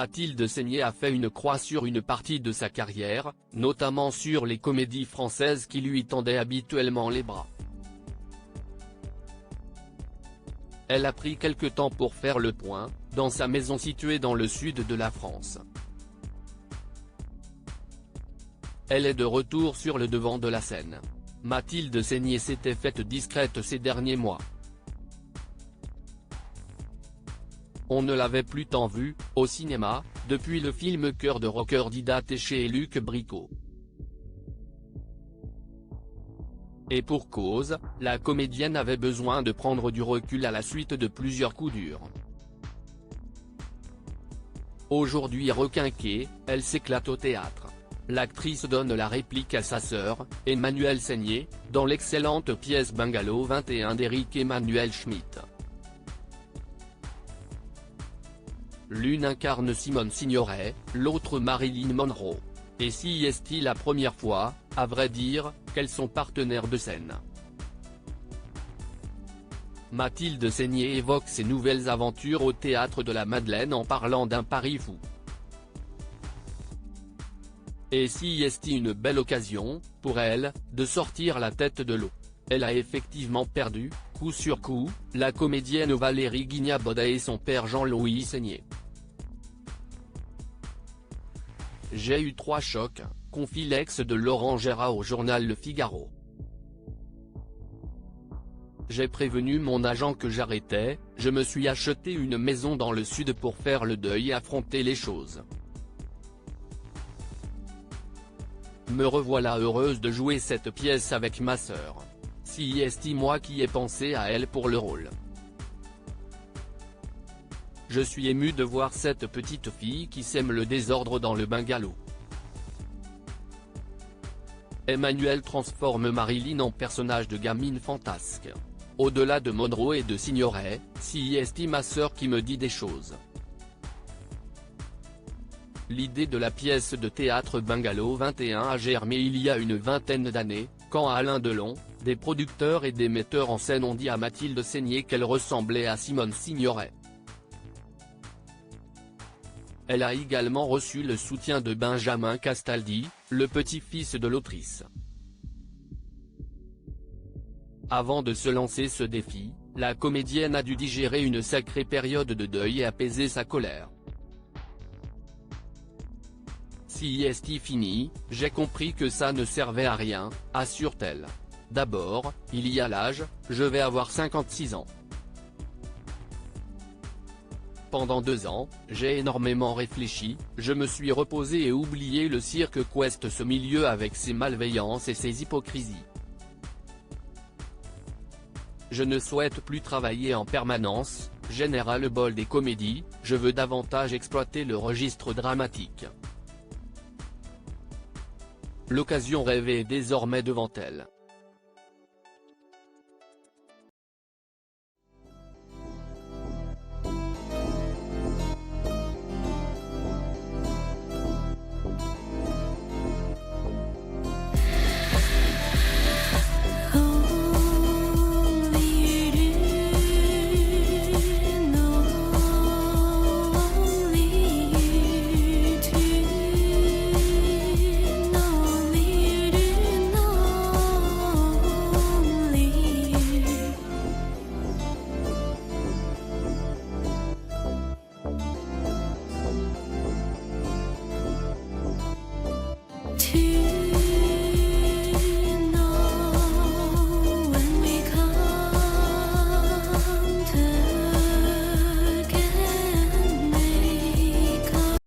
Mathilde Seigner a fait une croix sur une partie de sa carrière, notamment sur les comédies françaises qui lui tendaient habituellement les bras. Elle a pris quelque temps pour faire le point, dans sa maison située dans le sud de la France. Elle est de retour sur le devant de la scène. Mathilde Seigner s'était faite discrète ces derniers mois. On ne l'avait plus tant vue, au cinéma, depuis le film Cœur de rocker d'Ida Téché et Luc Bricot. Et pour cause, la comédienne avait besoin de prendre du recul à la suite de plusieurs coups durs. Aujourd'hui requinquée, elle s'éclate au théâtre. L'actrice donne la réplique à sa sœur, Emmanuelle Seigner, dans l'excellente pièce Bungalow 21 d'Éric Emmanuel Schmitt. L'une incarne Simone Signoret, l'autre Marilyn Monroe. Et si est-il la première fois, à vrai dire, qu'elles sont partenaires de scène. Mathilde Seigner évoque ses nouvelles aventures au théâtre de la Madeleine en parlant d'un pari fou. Et si est-il une belle occasion, pour elle, de sortir la tête de l'eau. Elle a effectivement perdu, coup sur coup, la comédienne Valérie Guignabod et son père Jean-Louis Seigner. J'ai eu 3 chocs, confie l'ex de Laurent Gérard au journal Le Figaro. J'ai prévenu mon agent que j'arrêtais, je me suis acheté une maison dans le sud pour faire le deuil et affronter les choses. Me revoilà heureuse de jouer cette pièce avec ma sœur. Si est-il moi qui ai pensé à elle pour le rôle. Je suis ému de voir cette petite fille qui sème le désordre dans le bungalow. Emmanuelle transforme Marilyn en personnage de gamine fantasque. Au-delà de Monroe et de Signoret, si est-il ma sœur qui me dit des choses. L'idée de la pièce de théâtre Bungalow 21 a germé il y a une vingtaine d'années, quand Alain Delon, des producteurs et des metteurs en scène ont dit à Mathilde Seigner qu'elle ressemblait à Simone Signoret. Elle a également reçu le soutien de Benjamin Castaldi, le petit-fils de l'autrice. Avant de se lancer ce défi, la comédienne a dû digérer une sacrée période de deuil et apaiser sa colère. Si est fini, j'ai compris que ça ne servait à rien, assure-t-elle. D'abord, il y a l'âge, je vais avoir 56 ans. Pendant 2 ans, j'ai énormément réfléchi, je me suis reposé et oublié le cirque qu'ouest ce milieu avec ses malveillances et ses hypocrisies. Je ne souhaite plus travailler en permanence, général bol des comédies, je veux davantage exploiter le registre dramatique. L'occasion rêvée est désormais devant elle. To